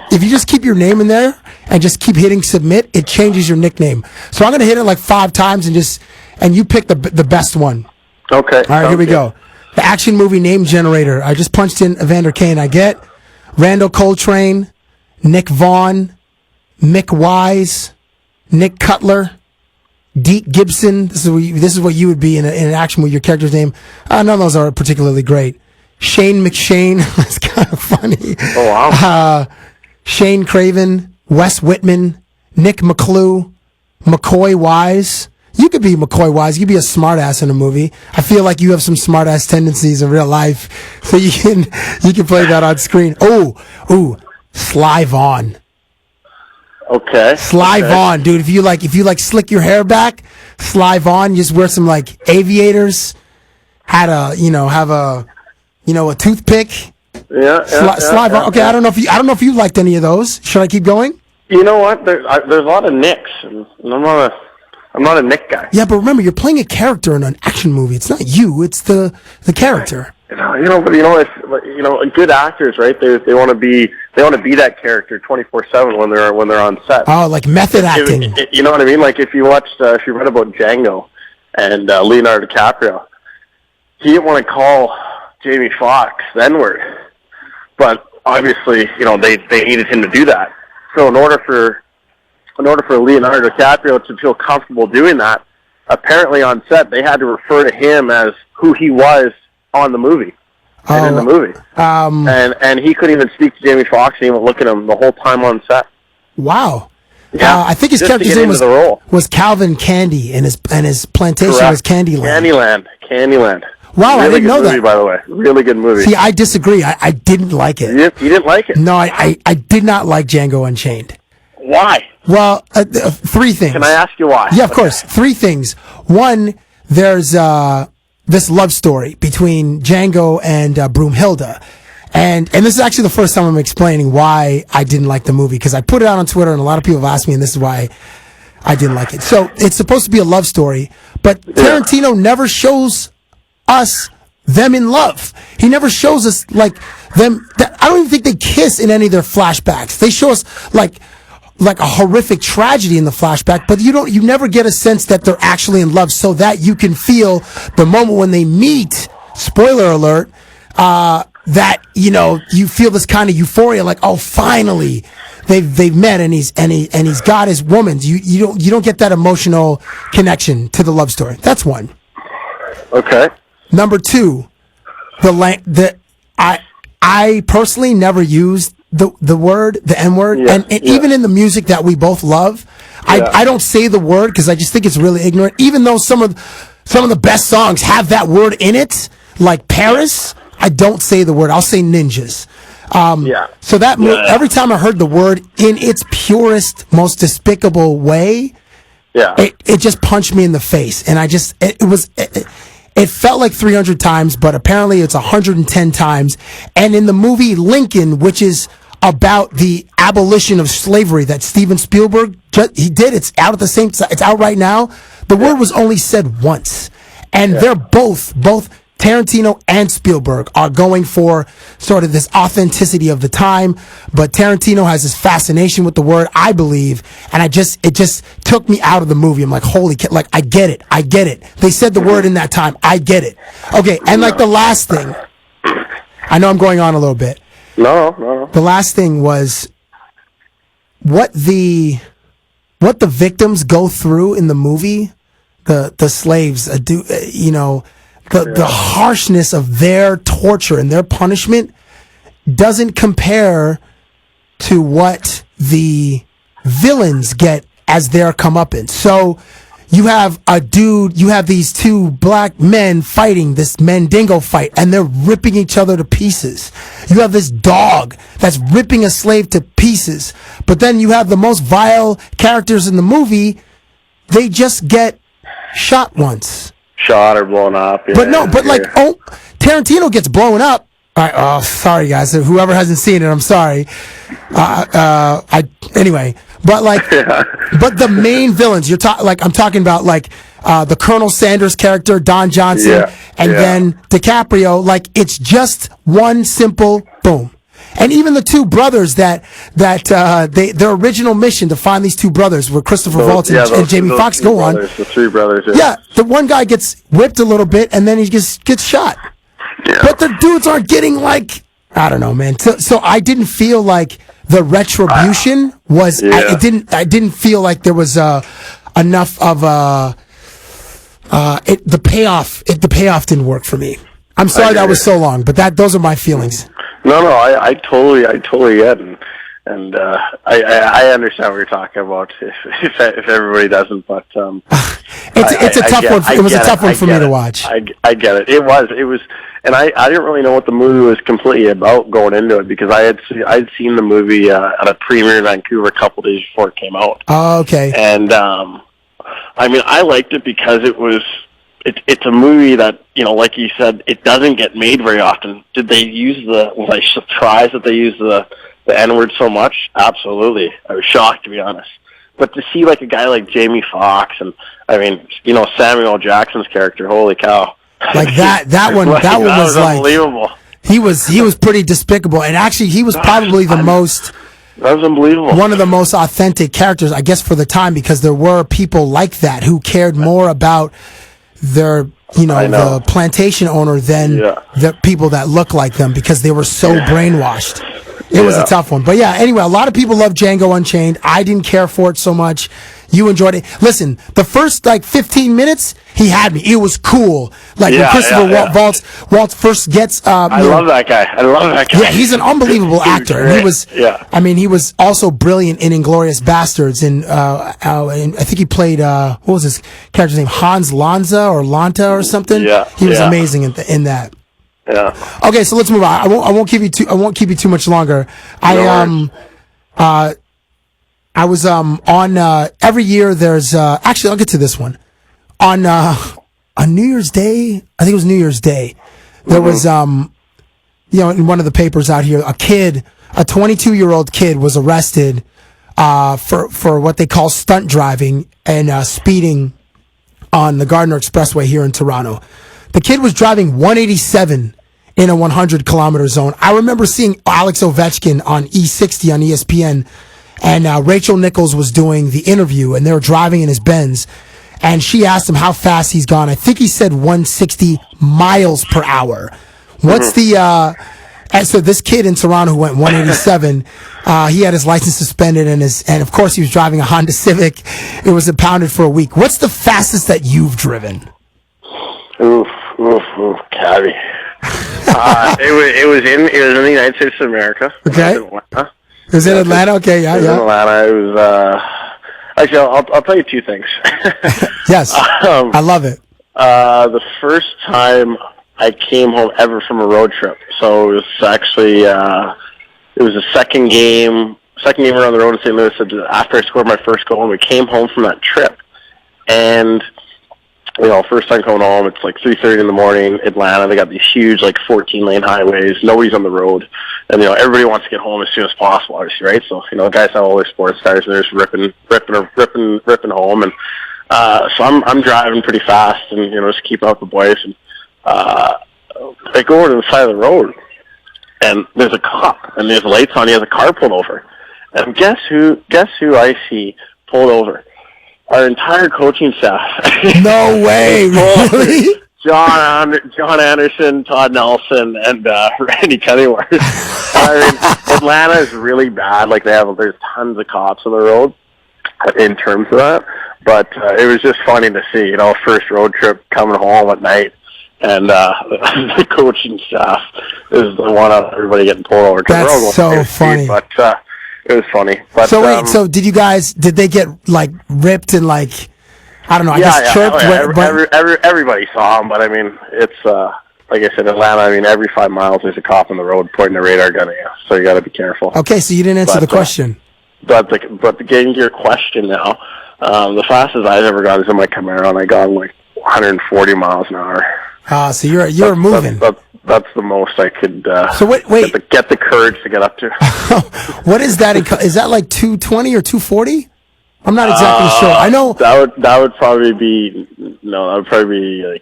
your name in there and just keep hitting submit, it changes your nickname. So I'm going to hit it like 5 times and you pick the best one. Okay. All right, here we go. The action movie name generator. I just punched in Evander Kane. I get Randall Coltrane, Nick Vaughn, Mick Wise, Nick Cutler, Deke Gibson. This is what you would be in an action movie. Your character's name. None of those are particularly great. Shane McShane. That's kind of funny. Oh wow. Shane Craven, Wes Whitman, Nick McClue, McCoy Wise. You could be McCoy Wise. You could be a smartass in a movie. I feel like you have some smartass tendencies in real life, so you can play that on screen. Oh, Sly Vaughn. Okay. Sly Vaughn, dude. If you like slick your hair back, Sly Vaughn. You just wear some like aviators. Have a toothpick. Yeah. Sly Vaughn. Okay, I don't know if you liked any of those. Should I keep going? You know what? There's a lot of Nicks, and I'm not a Nick guy. Yeah, but remember, you're playing a character in an action movie. It's not you. It's the character. Good actors, right? They want to be that character 24/7 when they're on set. Oh, like method acting. You know what I mean? Like if you read about Django and Leonardo DiCaprio, he didn't want to call Jamie Foxx the N-word, but obviously, they needed him to do that. So in order for Leonardo DiCaprio to feel comfortable doing that, apparently on set they had to refer to him as who he was on the movie and in the movie. And he couldn't even speak to Jamie Foxx and he would look at him the whole time on set. Wow. Yeah, I think his character's name was Calvin Candy, and his plantation was Candyland. Candyland. Wow, really I didn't know movie, that. By the way, really good movie. See, I disagree. I didn't like it. You didn't like it? No, I did not like Django Unchained. Why? Well, 3 things. Can I ask you why? Yeah, of course. 3 things. One, there's this love story between Django and Broomhilda. And this is actually the first time I'm explaining why I didn't like the movie, because I put it out on Twitter and a lot of people have asked me, and this is why I didn't like it. So it's supposed to be a love story, but Tarantino never shows us them in love. He never shows us like them. I don't even think they kiss in any of their flashbacks. They show us like a horrific tragedy in the flashback, but you never get a sense that they're actually in love, so that you can feel the moment when they meet. Spoiler alert. That you feel this kind of euphoria, like, oh, finally they've met, and he's got his woman. You don't get that emotional connection to the love story. That's one. Okay. Number 2, I personally never used the word, the N-word, and even in the music that we both love, I don't say the word because I just think it's really ignorant. Even though some of the best songs have that word in it, like Paris, I don't say the word. I'll say ninjas. So that every time I heard the word in its purest, most despicable way, it just punched me in the face, and it felt like 300 times, but apparently it's 110 times. And in the movie Lincoln, which is about the abolition of slavery that Steven Spielberg he did, it's out at the same time. It's out right now. The word was only said once, and they're both Tarantino and Spielberg are going for sort of this authenticity of the time, but Tarantino has this fascination with the word, I believe, and it just took me out of the movie. I'm like, holy shit, like, I get it. They said the word in that time. I get it. Okay, and like the last thing, I know I'm going on a little bit. No. The last thing was what the victims go through in the movie, the slaves, the harshness of their torture and their punishment doesn't compare to what the villains get as their comeuppance. So you have these 2 black men fighting this Mandingo fight, and they're ripping each other to pieces. You have this dog that's ripping a slave to pieces. But then you have the most vile characters in the movie. They just get shot once. Shot or blown up. Tarantino gets blown up. Sorry guys, whoever hasn't seen it, I'm sorry. Anyway, but but the main villains, I'm talking about the Colonel Sanders character, Don Johnson, then DiCaprio. It's just one simple boom. And even the 2 brothers their original mission to find these 2 brothers where Christopher Waltz and Jamie Foxx go on. The 3 brothers. The one guy gets whipped a little bit and then he just gets shot. Yeah. But the dudes aren't getting I don't know, man. So I didn't feel like the retribution was. I didn't feel like there was enough of the payoff. The payoff didn't work for me. I'm sorry that was so long, but those are my feelings. No, I totally get it, and I understand what you're talking about. If everybody doesn't, but it's a tough one. It was a tough one for me to watch. I get it. It was, and I didn't really know what the movie was completely about going into it because I'd seen the movie at a premiere in Vancouver a couple days before it came out. Oh, okay. And I liked it because it was. It's a movie that, like you said, it doesn't get made very often. Did they use was I surprised that they used the N-word so much? Absolutely. I was shocked, to be honest. But to see a guy like Jamie Foxx and, Samuel L. Jackson's character, holy cow. That one was unbelievable. He was pretty despicable, and actually he was probably the most. That was unbelievable. One of the most authentic characters, I guess, for the time, because there were people like that who cared more about their, the plantation owner than the people that look like them because they were so brainwashed. It was a tough one. But yeah, anyway, a lot of people love Django Unchained. I didn't care for it so much. You enjoyed it. Listen, the first 15 minutes, he had me. It was cool. When Christopher Waltz first gets. I love that guy. Yeah, he's an unbelievable actor. And he was. Yeah. I mean, he was also brilliant in Inglourious Bastards. And I think he played. What was his character's name? Hans Lanza or Lanta or something. Yeah. He was amazing in that. Yeah. Okay, so let's move on. I won't keep you too much longer. I was on every year there's actually I'll get to this one. On New Year's Day, I think it was New Year's Day, there was in one of the papers out here, a 22-year-old kid was arrested for what they call stunt driving and speeding on the Gardiner Expressway here in Toronto. The kid was driving 187 in a 100-kilometer zone. I remember seeing Alex Ovechkin on E60 on ESPN, and Rachel Nichols was doing the interview, and they were driving in his Benz, and she asked him how fast he's gone. I think he said 160 miles per hour. What's the... And so this kid in Toronto who went 187, he had his license suspended and of course he was driving a Honda Civic. It was impounded for a week. What's the fastest that you've driven? Oof, Cabbie. It was in the United States of America. Okay. It was in Atlanta. Okay, yeah. In Atlanta. It was. Actually, I'll tell you two things. Yes, I love it. The first time I came home ever from a road trip, so it was actually it was the second game around the road in St. Louis. After I scored my first goal, and we came home from that trip, and first time coming home, it's like 3:30 in the morning. Atlanta, they got these huge 14-lane highways. Nobody's on the road, and everybody wants to get home as soon as possible, obviously, right? So guys have all their sports cars, and they're just ripping home, and so I'm driving pretty fast, and just keep up with the boys, and I go over to the side of the road, and there's a cop, and there's lights on. He has a car pulled over, and guess who I see pulled over? Our entire coaching staff. No way, really? John Anderson, Todd Nelson, and Randy Kennyworth. Atlanta is really bad. There's tons of cops on the road in terms of that. But it was just funny to see, first road trip coming home at night, and the coaching staff is the one of everybody getting pulled over. That's so funny. But it was funny. But, so wait, so did they get ripped and I don't know, I guess chirped? Everybody saw them, but it's like I said, Atlanta, every 5 miles there's a cop on the road pointing a radar gun at you, so you got to be careful. Okay, so you didn't answer the question. But getting to your question now, the fastest I've ever gone is in my Camaro, and I got 140 miles an hour. So you're moving. That's the most I could. So wait. Get the courage to get up to. What is that? Is that 220 or 240? I'm not exactly sure. I know that would probably be That would probably be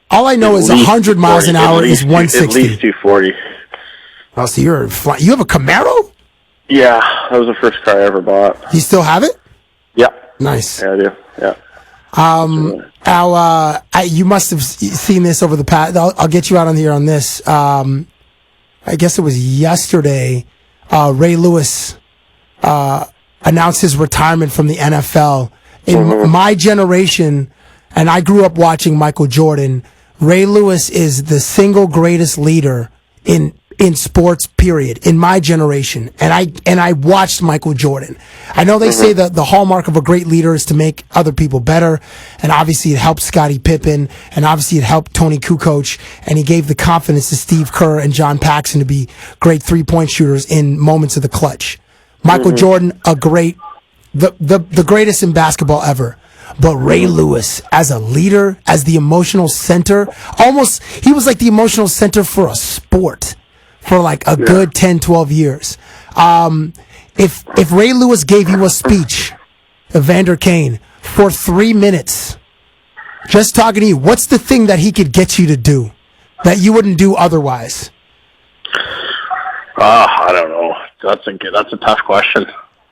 all I know is 100 miles an hour is 160. At least 240. Oh, so you have a Camaro? Yeah, that was the first car I ever bought. You still have it? Yeah. Nice. Yeah, I do. Yeah. You must have seen this over the past. I'll get you out on here on this. I guess it was yesterday. Ray Lewis announced his retirement from the NFL. In my generation, and I grew up watching Michael Jordan, Ray Lewis is the single greatest leader in sports, period, in my generation. And I watched Michael Jordan. I know they say that the hallmark of a great leader is to make other people better. And obviously it helped Scottie Pippen, and obviously it helped Tony Kukoc, and he gave the confidence to Steve Kerr and John Paxson to be great 3-point shooters in moments of the clutch. Michael Jordan, the greatest in basketball ever. But Ray Lewis, as a leader, as the emotional center, he was like the emotional center for a sport for a good 10, 12 years. If Ray Lewis gave you a speech, Evander Kane, for 3 minutes, just talking to you, what's the thing that he could get you to do that you wouldn't do otherwise? I don't know. That's a tough question.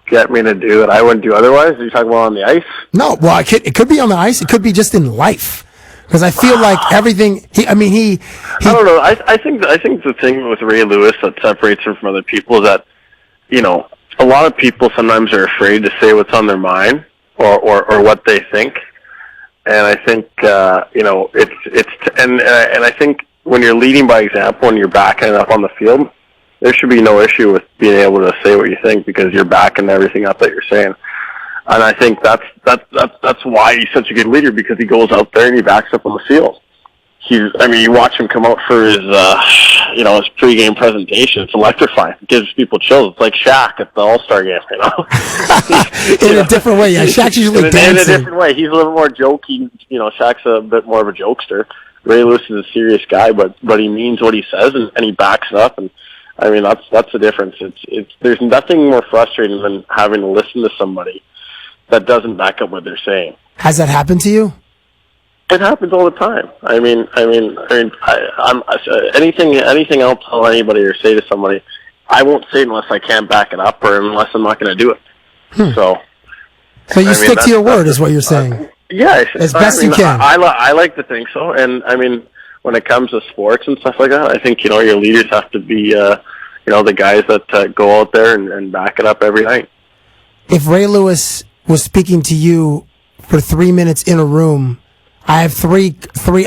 Get me to do that I wouldn't do otherwise? Are you talking about on the ice? No, well, it could be on the ice. It could be just in life. Because I feel like everything. I don't know. I think the thing with Ray Lewis that separates him from other people is that, a lot of people sometimes are afraid to say what's on their mind or what they think, and I think and I think when you're leading by example and you're backing it up on the field, there should be no issue with being able to say what you think because you're backing everything up that you're saying. And I think that's why he's such a good leader, because he goes out there and he backs up on the field. You watch him come out for his his pregame presentation. It's electrifying. It gives people chills. It's like Shaq at the All-Star game, In a different way, yeah. Shaq's usually dancing. In a different way. He's a little more jokey. Shaq's a bit more of a jokester. Ray Lewis is a serious guy, but he means what he says, and he backs it up. And that's the difference. There's nothing more frustrating than having to listen to somebody that doesn't back up what they're saying. Has that happened to you? It happens all the time. Anything I'll tell anybody or say to somebody, I won't say unless I can't back it up or unless I'm not going to do it. So you stick to your word, is what you're saying. Yeah, as best you can. I like to think so, and when it comes to sports and stuff like that, I think your leaders have to be the guys that go out there and back it up every night. If Ray Lewis was speaking to you for 3 minutes in a room, I have three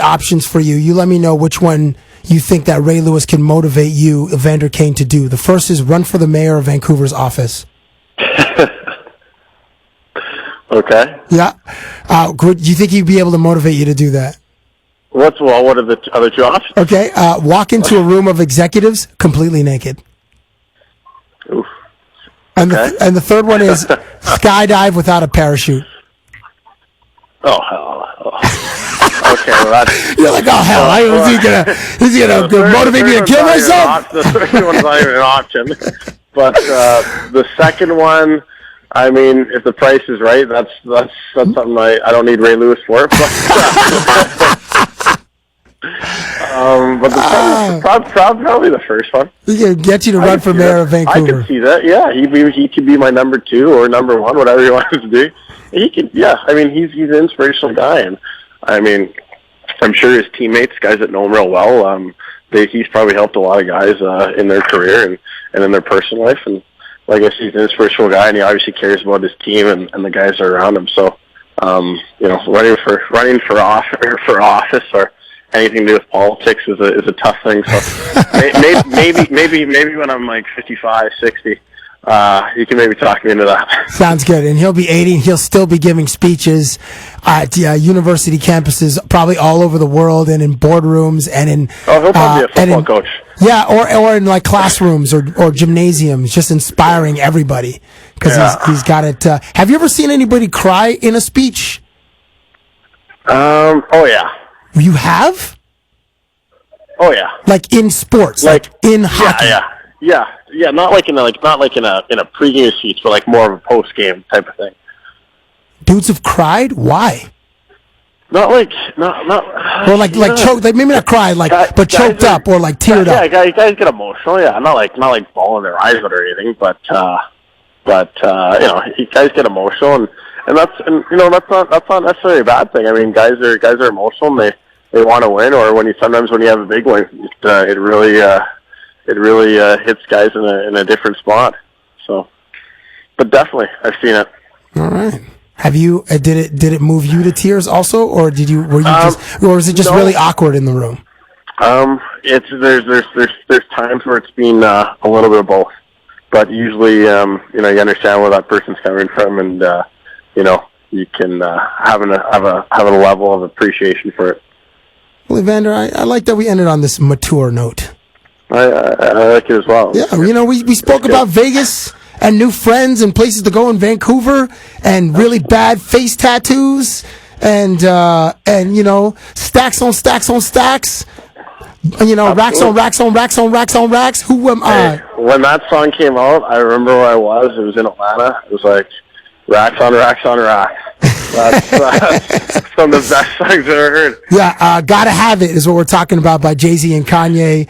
options for you. You let me know which one you think that Ray Lewis can motivate you, Evander Kane, to do. The first is run for the mayor of Vancouver's office. Okay. Yeah. Do you think he'd be able to motivate you to do that? What are the other two options? Okay. Walk into a room of executives completely naked. Oof. And the third one is skydive without a parachute. Oh, hell. Oh. Okay, well, that's... You're like, oh, hell, is he gonna motivate me to kill myself? The third one's not even an option. But the second one, I mean, if the price is right, that's something I don't need Ray Lewis for. But probably the first one. He can get you to run for mayor of Vancouver. I could see that. Yeah, he could be my number 2 or number 1, whatever he wants to be. He could. Yeah, I mean, he's an inspirational guy, and I mean, I'm sure his teammates, guys that know him real well, he's probably helped a lot of guys in their career and in their personal life. And like I said, he's an inspirational guy, and he obviously cares about his team and the guys that are around him. So, running for office or anything to do with politics is a tough thing. So maybe when I'm like 55, 60, you can maybe talk me into that. Sounds good. And he'll be 80 and he'll still be giving speeches at university campuses probably all over the world and in boardrooms and in... Oh, he'll probably be a football coach. Yeah, or in like classrooms or gymnasiums, just inspiring everybody. Because he's got it... have you ever seen anybody cry in a speech? Oh, yeah. You have? Oh, yeah. Like in sports, like in hockey. Yeah, not like in a pregame speech, but like more of a postgame type of thing. Dudes have cried? Why? Not or choked, like maybe not cried, but choked up or like teared up. Yeah, guys get emotional. Yeah, not like bawling their eyes out or anything, but guys get emotional, and that's not necessarily a bad thing. I mean, guys are emotional and they want to win, or when you have a big win, it really hits guys in a different spot. So, but definitely, I've seen it. All right. Have you? Did it move you to tears also, or was it just really awkward in the room? There's times where it's been a little bit of both, but usually you understand where that person's coming from, and you can have a level of appreciation for it. Well, Evander, I like that we ended on this mature note. I like it as well. Yeah, we spoke about Vegas and new friends and places to go in Vancouver and really bad face tattoos and stacks on stacks on stacks. Racks on racks on racks on racks on racks. Who am I? When that song came out, I remember where I was. It was in Atlanta. It was like racks on racks on racks. That's some of the best songs I've ever heard. Yeah, Gotta Have It is what we're talking about by Jay-Z and Kanye.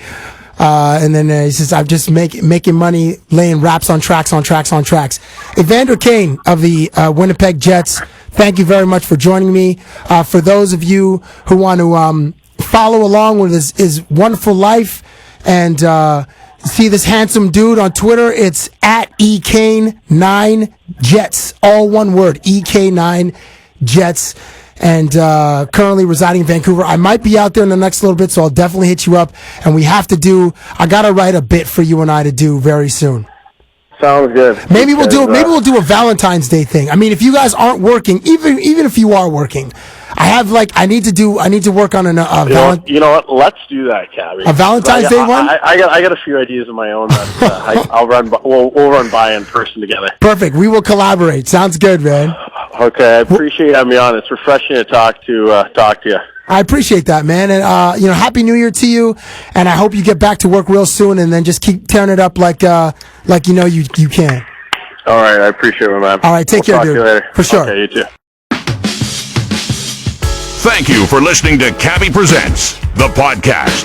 And then he says, I'm just making money laying raps on tracks on tracks on tracks. Evander Kane of the Winnipeg Jets, thank you very much for joining me. For those of you who want to follow along with his wonderful life and see this handsome dude on Twitter, it's at EK9Jets, all one word, EK9Jets. And currently residing in Vancouver. I might be out there in the next little bit, so I'll definitely hit you up. And I gotta write a bit for you and I to do very soon. Sounds good. Maybe we'll do a Valentine's Day thing. I mean, if you guys aren't working, even if you are working, I need to work on you know what? Let's do that, Cabbie. A Valentine's Day one? I got a few ideas of my own that we'll run by in person together. Perfect. We will collaborate. Sounds good, man. Okay, I appreciate you having me on. It's refreshing to talk to you. I appreciate that, man. And Happy New Year to you. And I hope you get back to work real soon, and then just keep tearing it up like you can. All right, I appreciate it, man. All right, take care, dude. Talk to you later. For sure. Okay, you too. Thank you for listening to Cabbie Presents, the podcast.